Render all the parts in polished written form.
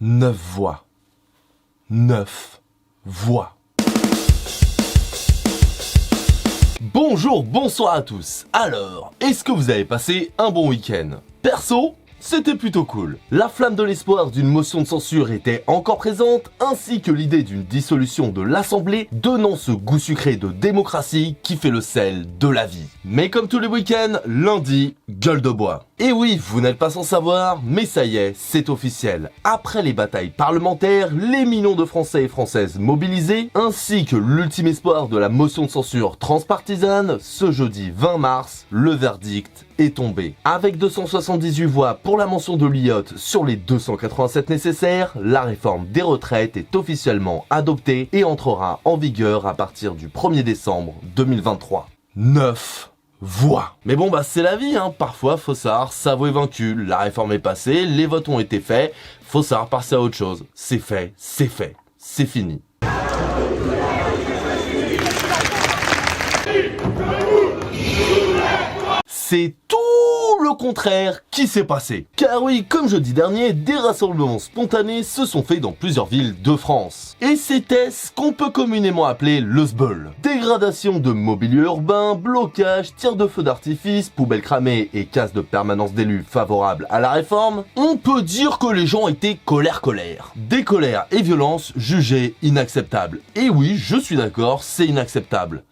9 voix. 9 voix. Bonjour, bonsoir à tous. Alors, est-ce que vous avez passé un bon week-end? Perso, c'était plutôt cool. La flamme de l'espoir d'une motion de censure était encore présente, ainsi que l'idée d'une dissolution de l'Assemblée, donnant ce goût sucré de démocratie qui fait le sel de la vie. Mais comme tous les week-ends, lundi, gueule de bois. Et oui, vous n'êtes pas sans savoir, mais ça y est, c'est officiel. Après les batailles parlementaires, les millions de Français et Françaises mobilisés, ainsi que l'ultime espoir de la motion de censure transpartisane, ce jeudi 20 mars, le verdict est tombé. Avec 278 voix pour la mention de l'IOT sur les 287 nécessaires, la réforme des retraites est officiellement adoptée et entrera en vigueur à partir du 1er décembre 2023. 9 voix. Mais bon c'est la vie parfois faut savoir s'avouer vaincu, la réforme est passée, les votes ont été faits, faut savoir passer à autre chose. C'est fait, c'est fini. C'est tout le contraire qui s'est passé. Car oui, comme jeudi dernier, des rassemblements spontanés se sont faits dans plusieurs villes de France. Et c'était ce qu'on peut communément appeler le sbeul. Dégradation de mobilier urbain, blocage, tir de feu d'artifice, poubelles cramées et casse de permanence d'élus favorables à la réforme. On peut dire que les gens étaient colère. Des colères et violences jugées inacceptables. Et oui, je suis d'accord, c'est inacceptable.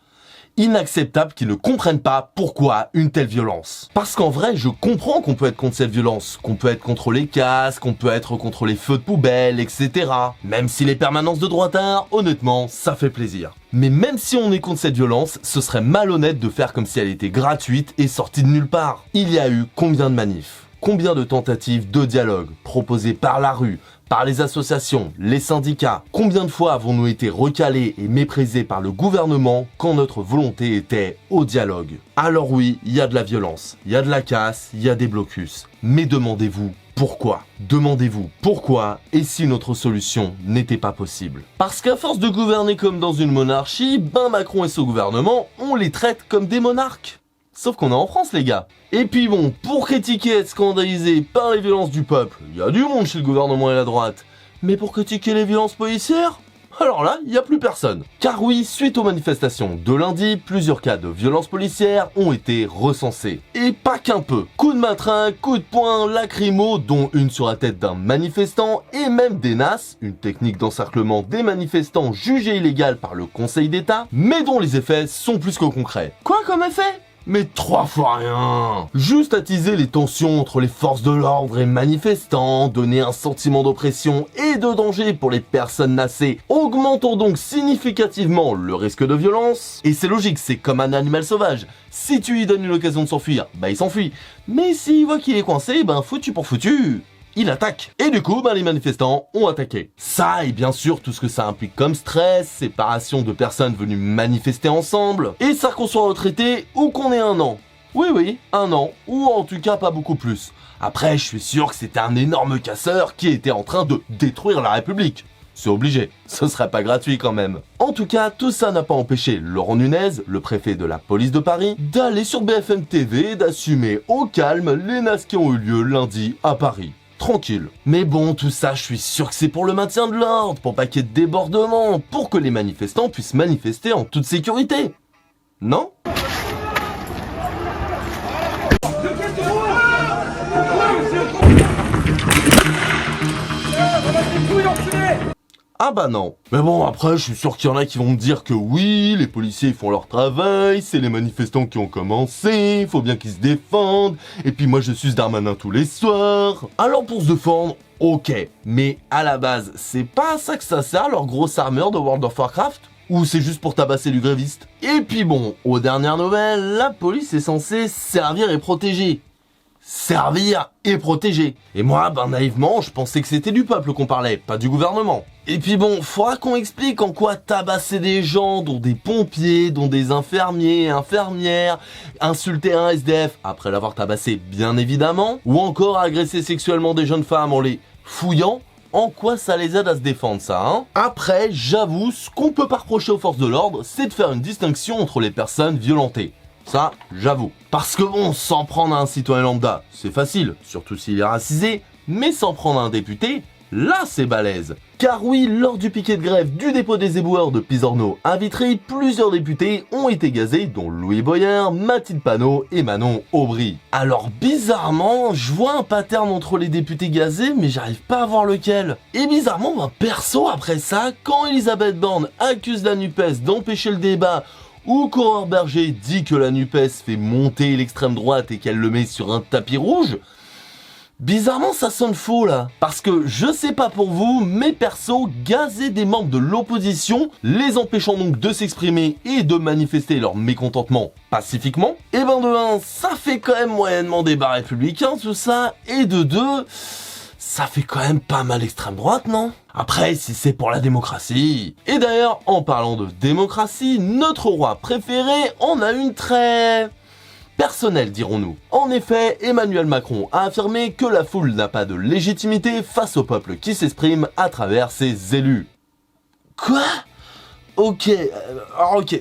Inacceptable qu'ils ne comprennent pas pourquoi une telle violence. Parce qu'en vrai, je comprends qu'on peut être contre cette violence, qu'on peut être contre les casques, qu'on peut être contre les feux de poubelle, etc. Même si les permanences de droitards, honnêtement, ça fait plaisir. Mais même si on est contre cette violence, ce serait malhonnête de faire comme si elle était gratuite et sortie de nulle part. Il y a eu combien de manifs? Combien de tentatives de dialogue proposées par la rue, par les associations, les syndicats? Combien de fois avons-nous été recalés et méprisés par le gouvernement quand notre volonté était au dialogue? Alors oui, il y a de la violence, il y a de la casse, il y a des blocus. Mais demandez-vous pourquoi? Demandez-vous pourquoi et si notre solution n'était pas possible. Parce qu'à force de gouverner comme dans une monarchie, Macron et son gouvernement, on les traite comme des monarques. Sauf qu'on est en France les gars. Et puis bon, pour critiquer et être scandalisé par les violences du peuple, il y a du monde chez le gouvernement et la droite. Mais pour critiquer les violences policières, alors là, il n'y a plus personne. Car oui, suite aux manifestations de lundi, plusieurs cas de violences policières ont été recensés. Et pas qu'un peu. Coups de matraque, coups de poing, lacrymo, dont une sur la tête d'un manifestant, et même des NAS, une technique d'encerclement des manifestants jugée illégale par le Conseil d'État, mais dont les effets sont plus que concrets. Quoi comme effet? Mais 3 fois rien. Juste attiser les tensions entre les forces de l'ordre et manifestants, donner un sentiment d'oppression et de danger pour les personnes nassées, augmentant donc significativement le risque de violence. Et c'est logique, c'est comme un animal sauvage. Si tu lui donnes une occasion de s'enfuir, il s'enfuit. Mais s'il voit qu'il est coincé, foutu pour foutu, il attaque. Et du coup, les manifestants ont attaqué. Ça, et bien sûr, tout ce que ça implique comme stress, séparation de personnes venues manifester ensemble, et ça qu'on soit retraité ou qu'on ait 1 an. Oui, 1 an, ou en tout cas pas beaucoup plus. Après, je suis sûr que c'était un énorme casseur qui était en train de détruire la République. C'est obligé, ce serait pas gratuit quand même. En tout cas, tout ça n'a pas empêché Laurent Nunez, le préfet de la police de Paris, d'aller sur BFM TV et d'assumer au calme les NAS qui ont eu lieu lundi à Paris. Tranquille. Mais bon, tout ça, je suis sûr que c'est pour le maintien de l'ordre, pour pas qu'il y ait de débordement, pour que les manifestants puissent manifester en toute sécurité. Non ? Ah non. Mais bon, après, je suis sûr qu'il y en a qui vont me dire que oui, les policiers ils font leur travail, c'est les manifestants qui ont commencé, faut bien qu'ils se défendent, et puis moi je suce Darmanin tous les soirs. Alors pour se défendre, ok, mais à la base, c'est pas à ça que ça sert leur grosse armure de World of Warcraft? Ou c'est juste pour tabasser du gréviste? Et puis bon, aux dernières nouvelles, la police est censée servir et protéger. Servir et protéger. Et moi, naïvement, je pensais que c'était du peuple qu'on parlait, pas du gouvernement. Et puis bon, faudra qu'on explique en quoi tabasser des gens, dont des pompiers, dont des infirmiers, infirmières, insulter un SDF après l'avoir tabassé bien évidemment, ou encore agresser sexuellement des jeunes femmes en les fouillant, en quoi ça les aide à se défendre ça, Après, j'avoue, ce qu'on peut pas reprocher aux forces de l'ordre, c'est de faire une distinction entre les personnes violentées. Ça, j'avoue. Parce que bon, s'en prendre à un citoyen lambda, c'est facile, surtout s'il est racisé, mais s'en prendre à un député, Là, c'est balèze. Car oui, lors du piquet de grève du dépôt des éboueurs de Pisorno à Vitry, plusieurs députés ont été gazés, dont Louis Boyard, Mathilde Panot et Manon Aubry. Alors bizarrement, je vois un pattern entre les députés gazés, mais j'arrive pas à voir lequel. Et bizarrement, perso, après ça, quand Elisabeth Borne accuse la NUPES d'empêcher le débat, ou qu'Aurore Berger dit que la NUPES fait monter l'extrême droite et qu'elle le met sur un tapis rouge, bizarrement, ça sonne faux là. Parce que je sais pas pour vous, mais perso, gazer des membres de l'opposition, les empêchant donc de s'exprimer et de manifester leur mécontentement pacifiquement, et ben de 1, ça fait quand même moyennement débat républicain tout ça, et de 2, ça fait quand même pas mal extrême droite, non? Après, si c'est pour la démocratie. Et d'ailleurs, en parlant de démocratie, notre roi préféré en a une très personnel, dirons-nous. En effet, Emmanuel Macron a affirmé que la foule n'a pas de légitimité face au peuple qui s'exprime à travers ses élus. Quoi? Ok,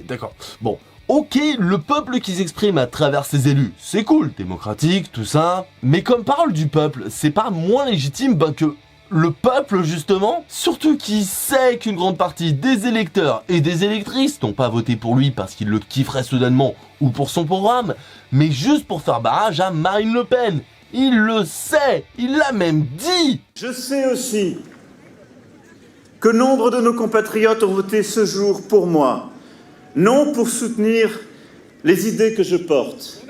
d'accord. Bon, ok, le peuple qui s'exprime à travers ses élus, c'est cool, démocratique, tout ça. Mais comme parole du peuple, c'est pas moins légitime que le peuple, justement, surtout qui sait qu'une grande partie des électeurs et des électrices n'ont pas voté pour lui parce qu'ils le kifferaient soudainement ou pour son programme, mais juste pour faire barrage à Marine Le Pen. Il le sait, il l'a même dit. Je sais aussi que nombre de nos compatriotes ont voté ce jour pour moi, non pour soutenir les idées que je porte,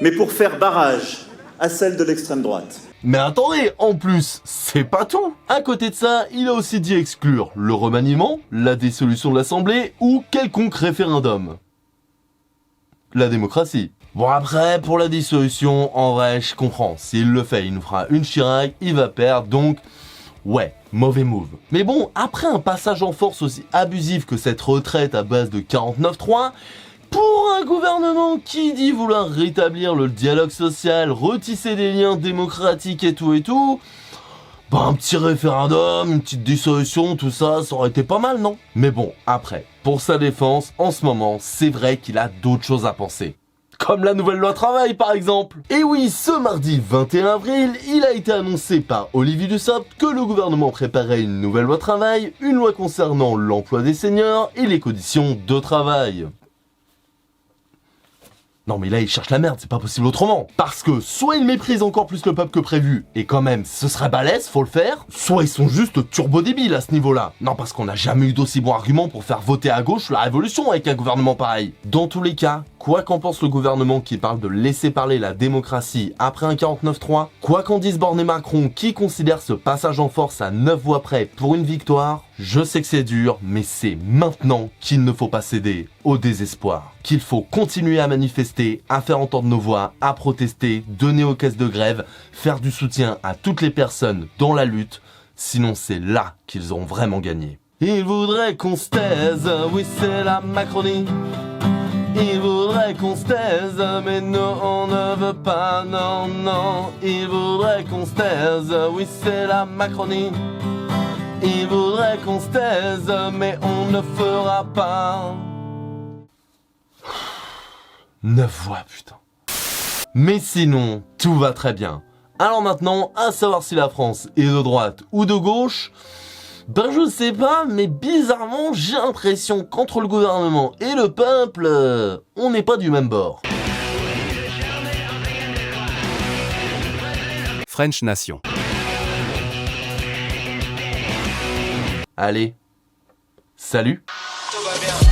mais pour faire barrage à celles de l'extrême droite. Mais attendez, en plus, c'est pas tout. À côté de ça, il a aussi dit exclure le remaniement, la dissolution de l'Assemblée ou quelconque référendum. La démocratie. Bon après, pour la dissolution, en vrai, je comprends. S'il le fait, il nous fera une Chirac, il va perdre, donc ouais, mauvais move. Mais bon, après un passage en force aussi abusif que cette retraite à base de 49.3, pour un gouvernement qui dit vouloir rétablir le dialogue social, retisser des liens démocratiques et tout, bah un petit référendum, une petite dissolution, tout ça, ça aurait été pas mal, non? Mais bon, après, pour sa défense, en ce moment, c'est vrai qu'il a d'autres choses à penser. Comme la nouvelle loi travail par exemple. Et oui, ce mardi 21 avril, il a été annoncé par Olivier Dussopt que le gouvernement préparait une nouvelle loi travail, une loi concernant l'emploi des seniors et les conditions de travail. Non mais là il cherche la merde, c'est pas possible autrement. Parce que soit ils méprisent encore plus le peuple que prévu, et quand même ce serait balèze, faut le faire, soit ils sont juste turbo débiles à ce niveau-là. Non parce qu'on n'a jamais eu d'aussi bon argument pour faire voter à gauche la révolution avec un gouvernement pareil. Dans tous les cas, quoi qu'en pense le gouvernement qui parle de laisser parler la démocratie après un 49.3, quoi qu'en dise Borne et Macron qui considèrent ce passage en force à 9 voix près pour une victoire, je sais que c'est dur, mais c'est maintenant qu'il ne faut pas céder au désespoir. Qu'il faut continuer à manifester, à faire entendre nos voix, à protester, donner aux caisses de grève, faire du soutien à toutes les personnes dans la lutte, sinon c'est là qu'ils auront vraiment gagné. Ils voudraient qu'on se taise, oui c'est la Macronie. Ils voudraient qu'on se taise, mais non on ne veut pas, non, non. Ils voudraient qu'on se taise, oui c'est la Macronie. Ils voudraient qu'on se taise, mais on ne fera pas. 9 voix, putain. Mais sinon, tout va très bien. Alors maintenant, à savoir si la France est de droite ou de gauche, ben je sais pas, mais bizarrement, j'ai l'impression qu'entre le gouvernement et le peuple, on n'est pas du même bord. French Nation. Allez, salut. Tout va bien.